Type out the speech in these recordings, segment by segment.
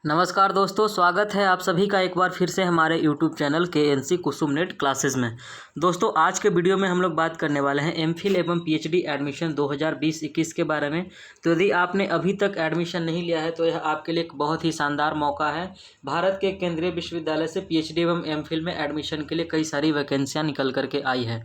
नमस्कार दोस्तों, स्वागत है आप सभी का एक बार फिर से हमारे YouTube चैनल KNC कुसुम नेट क्लासेस में। दोस्तों, आज के वीडियो में हम लोग बात करने वाले हैं एमफिल एवं पीएचडी एडमिशन 2020-21 के बारे में। तो यदि आपने अभी तक एडमिशन नहीं लिया है तो यह आपके लिए एक बहुत ही शानदार मौका है। भारत के केंद्रीय विश्वविद्यालय से पीएचडी एवं एमफिल में एडमिशन के लिए कई सारी वैकेंसियाँ निकल करके आई है।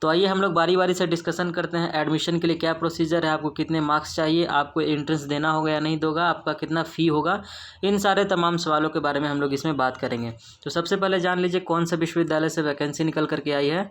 तो आइए हम लोग बारी बारी से डिस्कशन करते हैं। एडमिशन के लिए क्या प्रोसीजर है, आपको कितने मार्क्स चाहिए, आपको एंट्रेंस देना होगा या नहीं दोगा, आपका कितना फ़ी होगा, इन सारे तमाम सवालों के बारे में हम लोग इसमें बात करेंगे। तो सबसे पहले जान लीजिए कौन सा विश्वविद्यालय से वैकेंसी निकल करके आई है।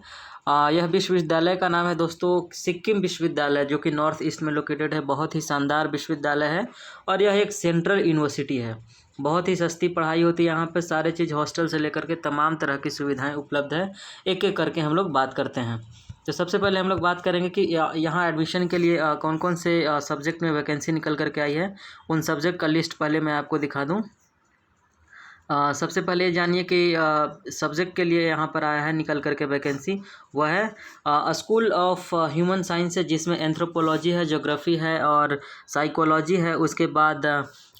यह विश्वविद्यालय का नाम है दोस्तों सिक्किम विश्वविद्यालय, जो कि नॉर्थ ईस्ट में लोकेटेड है। बहुत ही शानदार विश्वविद्यालय है और यह एक सेंट्रल यूनिवर्सिटी है। बहुत ही सस्ती पढ़ाई होती है यहाँ पे, सारे चीज़ हॉस्टल से लेकर के तमाम तरह की सुविधाएं उपलब्ध है। एक एक करके हम लोग बात करते हैं। तो सबसे पहले हम लोग बात करेंगे कि यहाँ एडमिशन के लिए कौन कौन से सब्जेक्ट में वैकेंसी निकल करके आई है। उन सब्जेक्ट का लिस्ट पहले मैं आपको दिखा दूँ। सबसे पहले जानिए कि सब्जेक्ट के लिए यहाँ पर आया है निकल करके वैकेंसी, वह है स्कूल ऑफ ह्यूमन साइंस है, जिसमें एंथ्रोपोलॉजी है, ज्योग्राफी है और साइकोलॉजी है। उसके बाद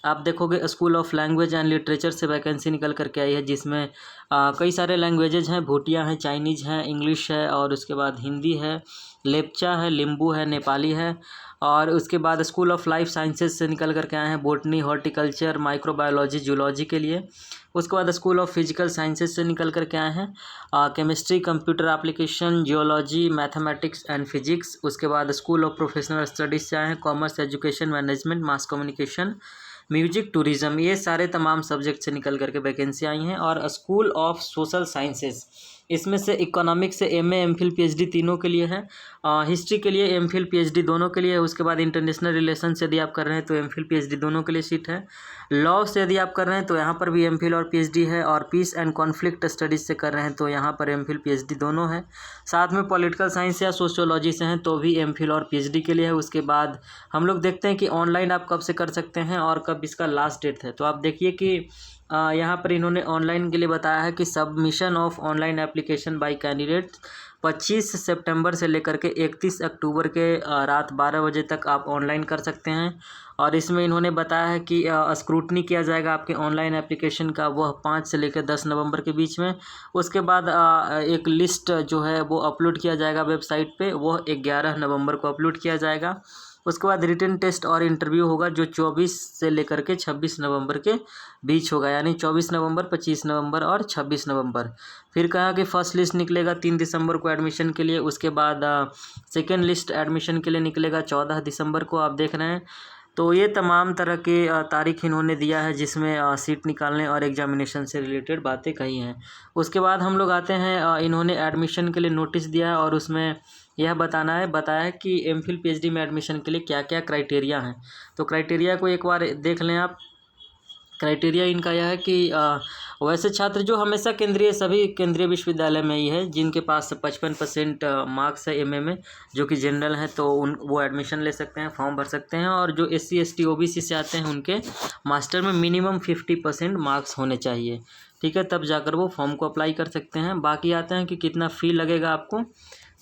आप देखोगे school of language and literature से वैकेंसी निकल करके आई है, जिसमें कई सारे लैंग्वेजेज हैं। भूटिया हैं, चाइनीज़ हैं, इंग्लिश है और उसके बाद हिंदी है, लेप्चा है, लिम्बू है, नेपाली है। और उसके बाद स्कूल ऑफ लाइफ साइंसेज से निकल करके आए हैं बोटनी, हॉर्टिकल्चर, माइक्रोबायोलॉजी, जूलॉजी के लिए। उसके बाद स्कूल ऑफ फिजिकल साइंसेज से निकल करके आए हैं chemistry, computer application, geology, mathematics and physics. उसके बाद स्कूल ऑफ प्रोफेशनल स्टडीज़ से आए हैं commerce, education management, mass communication, music, tourism. ये सारे तमाम सब्जेक्ट से निकल करके वैकेंसी आई हैं। और स्कूल ऑफ सोशल साइंसेज, इसमें से इकोनॉमिक्स से एमए, एमफिल, पीएचडी तीनों के लिए है। हिस्ट्री के लिए एमफिल, पीएचडी दोनों के लिए है। उसके बाद इंटरनेशनल रिलेशन यदि आप कर रहे हैं तो एमफिल, पीएचडी दोनों के लिए सीट है। लॉ से यदि आप कर रहे हैं तो यहाँ पर भी एमफिल और पीएचडी है। और पीस एंड कॉन्फ्लिक्ट स्टडीज़ से कर रहे हैं तो यहाँ पर एमफिल, पीएचडी दोनों है। साथ में पॉलिटिकल साइंस या सोशियोलॉजी से हैं तो भी एमफिल और पीएचडी के लिए है। उसके बाद हम लोग देखते हैं कि ऑनलाइन आप कब से कर सकते हैं और कब इसका लास्ट डेट है। तो आप देखिए कि यहाँ पर इन्होंने ऑनलाइन के लिए बताया है कि submission of online application by candidate 25 सितंबर से लेकर के 31 अक्टूबर के रात 12 बजे तक आप ऑनलाइन कर सकते हैं। और इसमें इन्होंने बताया है कि स्क्रूटनी किया जाएगा आपके ऑनलाइन एप्लीकेशन का, वह 5 से लेकर 10 नवंबर के बीच में। उसके बाद एक लिस्ट जो है वो अपलोड किया जाएगा वेबसाइट पे, वह 11 नवंबर को अपलोड किया जाएगा। उसके बाद रिटन टेस्ट और इंटरव्यू होगा जो 24 से लेकर के 26 नवंबर के बीच होगा, यानी 24 नवंबर, 25 नवंबर और 26 नवंबर। फिर कहा कि फर्स्ट लिस्ट निकलेगा 3 दिसंबर को एडमिशन के लिए। उसके बाद सेकेंड लिस्ट एडमिशन के लिए निकलेगा 14 दिसंबर को, आप देख रहे हैं। तो ये तमाम तरह के तारीख इन्होंने दिया है जिसमें सीट निकालने और एग्जामिनेशन से रिलेटेड बातें कही हैं। उसके बाद हम लोग आते हैं, इन्होंने एडमिशन के लिए नोटिस दिया है और उसमें यह बताया है कि एमफिल, पीएचडी में एडमिशन के लिए क्या क्या क्राइटेरिया हैं। तो क्राइटेरिया को एक बार देख लें आप। क्राइटेरिया इनका यह है कि वैसे छात्र जो हमेशा सभी केंद्रीय विश्वविद्यालय में ही है, जिनके पास 55% मार्क्स है एमए में, जो कि जनरल हैं, तो वो एडमिशन ले सकते हैं, फॉर्म भर सकते हैं। और जो एससी, एसटी, ओबीसी से आते हैं उनके मास्टर में मिनिमम 50% मार्क्स होने चाहिए, ठीक है, तब जाकर वो फॉर्म को अप्लाई कर सकते हैं। बाकी आते हैं कि कितना फ़ी लगेगा आपको,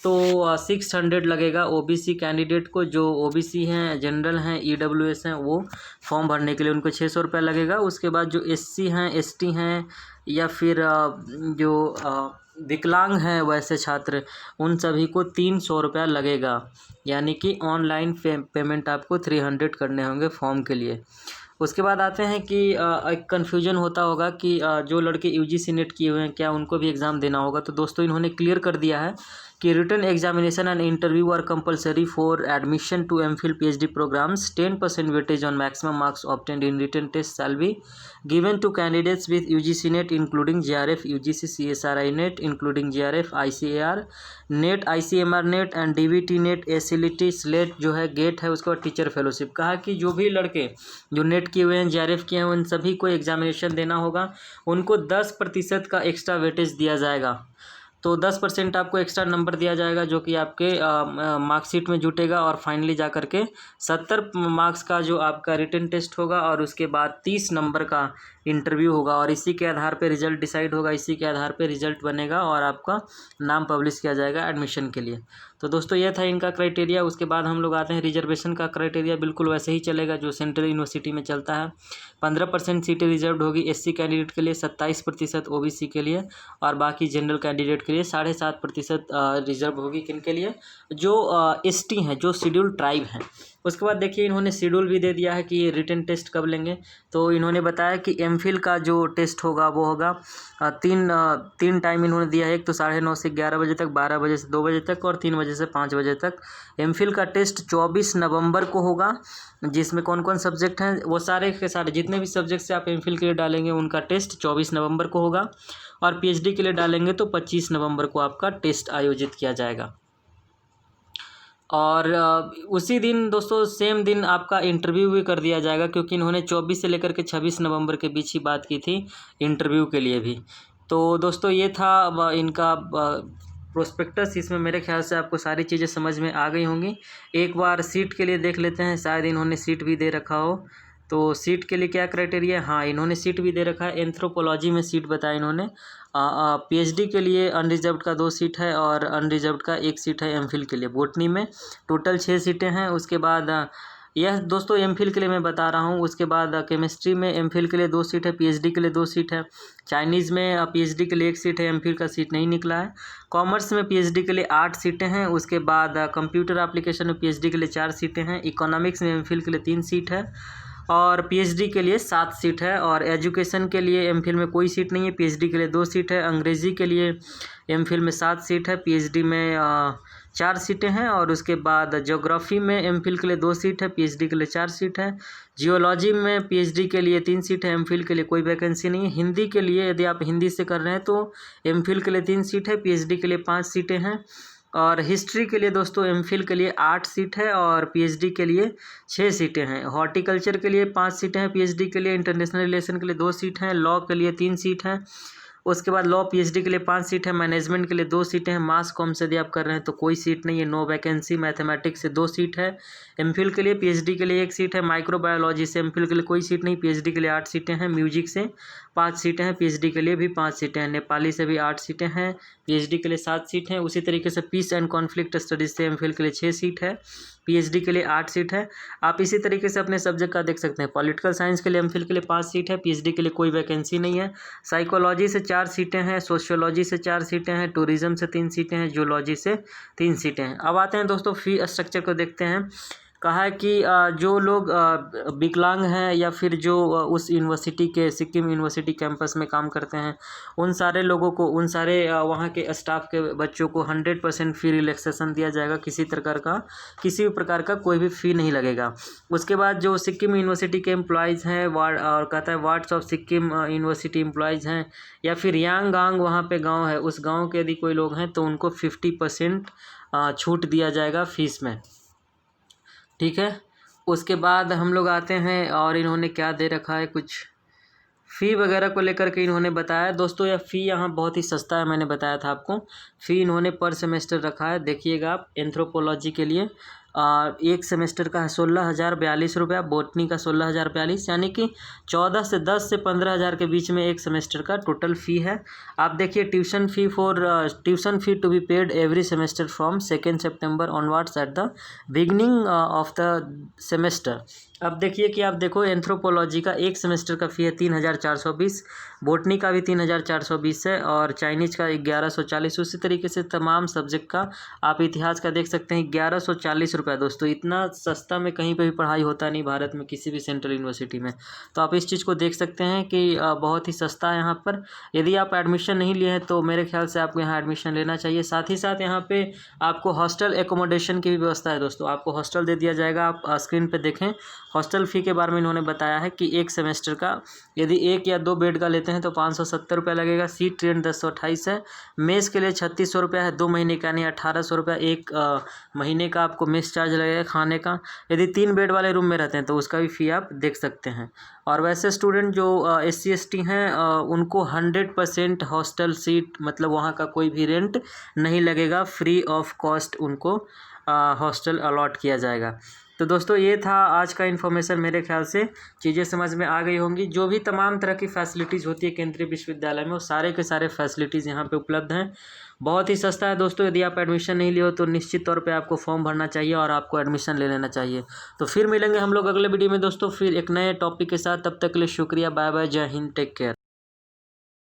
तो 600 लगेगा ओबीसी कैंडिडेट को। जो ओबीसी हैं, जनरल हैं, ईडब्ल्यूएस हैं, वो फॉर्म भरने के लिए उनको 600 रुपये लगेगा। उसके बाद जो एससी हैं, एसटी हैं या फिर जो विकलांग हैं वैसे छात्र, उन सभी को 300 रुपया लगेगा, यानी कि ऑनलाइन पेमेंट आपको 300 करने होंगे फॉर्म के लिए। उसके बाद आते हैं कि एक कन्फ्यूजन होता होगा कि जो लड़के यूजीसी नेट किए हुए हैं क्या उनको भी एग्ज़ाम देना होगा। तो दोस्तों इन्होंने क्लियर कर दिया है कि written examination and interview are compulsory for admission to MPhil, PhD programmes. 10% weightage on maximum marks obtained in written test shall be given to candidates with UGC NET including JRF, UGC CSRI NET including JRF, ICAR NET, ICMR NET and DVT NET, ACLT, SLET जो है, gate है। उसके बाद teacher fellowship. कहा कि जो भी लड़के जो नेट किए हुए हैं, JRF किए हैं, उन सभी को एग्जामिनेशन देना होगा। उनको 10% का एक्स्ट्रा वेटेज दिया जाएगा। तो 10% आपको एक्स्ट्रा नंबर दिया जाएगा जो कि आपके मार्कशीट में जुटेगा, और फाइनली जा कर के 70 मार्क्स का जो आपका रिटन टेस्ट होगा, और उसके बाद 30 नंबर का इंटरव्यू होगा, और इसी के आधार पे रिजल्ट डिसाइड होगा, इसी के आधार पे रिजल्ट बनेगा और आपका नाम पब्लिश किया जाएगा एडमिशन के लिए। तो दोस्तों ये था इनका क्राइटेरिया। उसके बाद हम लोग आते हैं रिजर्वेशन का क्राइटेरिया, बिल्कुल वैसे ही चलेगा जो सेंट्रल यूनिवर्सिटी में चलता है। 15% सीटें रिजर्व होगी एससी कैंडिडेट के लिए, 27% ओबीसी के लिए, और बाकी जनरल कैंडिडेट के लिए 7.5% रिजर्व होगी। किन के लिए? जो एसटी हैं, जो शेड्यूल ट्राइब हैं। उसके बाद देखिए इन्होंने शेड्यूल भी दे दिया है कि ये रिटन टेस्ट कब लेंगे। तो इन्होंने बताया कि एमफिल का जो टेस्ट होगा वो होगा तीन टाइम इन्होंने दिया है। एक तो 9:30 से 11 बजे तक, 12 बजे से 2 बजे तक, और 3 बजे से 5 बजे तक। एमफिल का टेस्ट 24 नवंबर को होगा, जिसमें कौन कौन सब्जेक्ट हैं वो सारे के सारे जितने भी सब्जेक्ट से आप एमफिल के लिए डालेंगे उनका टेस्ट 24 नवंबर को होगा, और पीएचडी के लिए डालेंगे तो 25 नवंबर को आपका टेस्ट आयोजित किया जाएगा। और उसी दिन दोस्तों सेम दिन आपका इंटरव्यू भी कर दिया जाएगा, क्योंकि इन्होंने 24 से लेकर के 26 नवंबर के बीच ही बात की थी इंटरव्यू के लिए भी। तो दोस्तों ये था इनका प्रोस्पेक्टस। इसमें मेरे ख्याल से आपको सारी चीज़ें समझ में आ गई होंगी। एक बार सीट के लिए देख लेते हैं, शायद इन्होंने सीट भी दे रखा हो। तो सीट के लिए क्या क्राइटेरिया? हाँ, इन्होंने सीट भी दे रखा है। एंथ्रोपोलॉजी में सीट बताया इन्होंने। पीएचडी के लिए अनरिजर्व्ड का 2 सीट है, और अनरिजर्व्ड का 1 सीट है एमफिल के लिए। बॉटनी में टोटल 6 सीटें हैं। उसके बाद यह दोस्तों एमफिल के लिए मैं बता रहा हूँ। उसके बाद केमिस्ट्री में एमफिल के लिए 2 सीट है, पीएचडी के लिए 2 सीट है। चाइनीज़ में पीएचडी के लिए 1 सीट है, एमफिल का सीट नहीं निकला है। कॉमर्स में पीएचडी के लिए 8 सीटें हैं। उसके बाद कंप्यूटर एप्लीकेशन में पीएचडी के लिए 4 सीटें हैं। इकोनॉमिक्स में एमफिल के लिए 3 सीट है, और पीएचडी के लिए 7 सीट है। और एजुकेशन के लिए एमफिल में कोई सीट नहीं है, पीएचडी के लिए 2 सीट है। अंग्रेज़ी के लिए एमफिल में 7 सीट है, पीएचडी में 4 सीटें हैं। और उसके बाद ज्योग्राफी में एमफिल के लिए 2 सीट है, पीएचडी के लिए 4 सीट है। जियोलॉजी में पीएचडी के लिए 3 सीट है, एमफिल के लिए कोई वैकेंसी नहीं है। हिंदी के लिए यदि आप हिंदी से कर रहे हैं तो एमफिल के लिए 3 सीट है, पीएचडी के लिए 5 सीटें हैं। और हिस्ट्री के लिए दोस्तों एमफिल के लिए 8 सीट है, और पीएचडी के लिए 6 सीटें हैं। हॉर्टिकल्चर के लिए 5 सीटें हैं, पीएचडी के लिए। इंटरनेशनल रिलेशन के लिए 2 सीट हैं। लॉ के लिए 3 सीट हैं। उसके बाद लॉ पीएचडी के लिए 5 सीट है। मैनेजमेंट के लिए 2 सीटें हैं। मास कॉम से यदि आप कर रहे हैं तो कोई सीट नहीं है, नो वैकेंसी। मैथमेटिक्स से 2 सीट है एमफिल के लिए, पीएचडी के लिए 1 सीट है। माइक्रोबायोलॉजी से एमफिल के लिए कोई सीट नहीं, पीएचडी के लिए 8 सीटें हैं। म्यूजिक से 5 सीटें हैं, पीएचडी के लिए भी 5 सीटें हैं। नेपाली से भी 8 सीटें हैं, पीएचडी के लिए 7 सीट हैं। उसी तरीके से पीस एंड कॉन्फ्लिक्ट स्टडीज़ से एमफिल के लिए 6 सीट है, पीएचडी के लिए 8 सीट है। आप इसी तरीके से अपने सब्जेक्ट का देख सकते हैं। पॉलिटिकल साइंस के लिए एमफिल के लिए 5 सीट है, पीएचडी के लिए कोई वैकेंसी नहीं है। साइकोलॉजी से 4 सीटें हैं, सोशियोलॉजी से 4 सीटें हैं, टूरिज्म से 3 सीटें हैं, जूलॉजी से 3 सीटें हैं। अब आते हैं दोस्तों फी स्ट्रक्चर को देखते हैं। कहा है कि जो लोग विकलांग हैं, या फिर जो उस यूनिवर्सिटी के सिक्किम यूनिवर्सिटी कैंपस में काम करते हैं, उन सारे लोगों को, उन सारे वहाँ के स्टाफ के बच्चों को 100% फ़ी रिलैक्सेशन दिया जाएगा। किसी भी प्रकार का कोई भी फ़ी नहीं लगेगा। उसके बाद जो सिक्किम यूनिवर्सिटी के एम्प्लॉयज़ हैं, और कहता है wards of Sikkim university employees हैं, या फिर यांगांग वहाँ पे गाँव है, उस गाँव के यदि कोई लोग हैं तो उनको 50% छूट दिया जाएगा फीस में। ठीक है। उसके बाद हम लोग आते हैं, और इन्होंने क्या दे रखा है, कुछ फ़ी वगैरह को लेकर के इन्होंने बताया। दोस्तों यह फ़ी यहाँ बहुत ही सस्ता है, मैंने बताया था आपको। फ़ी इन्होंने पर सेमेस्टर रखा है, देखिएगा आप। एंथ्रोपोलॉजी के लिए 1 सेमेस्टर का है 16,042 रुपया, बॉटनी का 16,042, यानी कि 14 से 10 से 15,000 के बीच में 1 सेमेस्टर का टोटल फ़ी है। आप देखिए tuition fee to be paid every semester from 2 September onwards at the beginning of the semester. अब देखिए कि आप देखो एंथ्रोपोलॉजी का 1 सेमेस्टर का फ़ी है 3,420, बॉटनी का भी 3,420 है, और चाइनीज़ का 1,140। उसी तरीके से तमाम सब्जेक्ट का आप इतिहास का देख सकते हैं 1,140 रुपये। दोस्तों इतना सस्ता में कहीं पे भी पढ़ाई होता नहीं भारत में, किसी भी सेंट्रल यूनिवर्सिटी में। तो आप इस चीज़ को देख सकते हैं कि बहुत ही सस्ता है यहाँ पर। यदि आप एडमिशन नहीं लिए हैं तो मेरे ख्याल से आपको यहाँ एडमिशन लेना चाहिए। साथ ही साथ यहाँ पे आपको हॉस्टल एकोमोडेशन की भी व्यवस्था है। दोस्तों आपको हॉस्टल दे दिया जाएगा, आप स्क्रीन पर देखें हॉस्टल फ़ी के बारे में इन्होंने बताया है कि एक सेमेस्टर का यदि 1 या 2 बेड का लेते हैं तो 570 रुपये लगेगा। सीट ट्रेन 1028 है। मेस के लिए 3600 रुपये है। 2 महीने का यानी 1800 रुपये एक महीने का आपको मेस चार्ज लगेगा खाने का। यदि 3 बेड वाले रूम में रहते हैं तो उसका भी फ़ी आप देख सकते हैं। और वैसे स्टूडेंट जो SC ST हैं उनको 100% हॉस्टल सीट मतलब वहाँ का कोई भी रेंट नहीं लगेगा, फ्री ऑफ कॉस्ट उनको हॉस्टल अलॉट किया जाएगा। तो दोस्तों ये था आज का इन्फॉर्मेशन। मेरे ख्याल से चीज़ें समझ में आ गई होंगी। जो भी तमाम तरह की फैसिलिटीज़ होती है केंद्रीय विश्वविद्यालय में वो सारे के सारे फैसिलिटीज़ यहाँ पे उपलब्ध हैं। बहुत ही सस्ता है दोस्तों। यदि आप एडमिशन नहीं लिए हो तो निश्चित तौर पे आपको फॉर्म भरना चाहिए और आपको एडमिशन ले लेना चाहिए। तो फिर मिलेंगे हम लोग अगले वीडियो में दोस्तों, फिर एक नए टॉपिक के साथ। तब तक के लिए शुक्रिया, बाय बाय, जय हिंद, टेक केयर।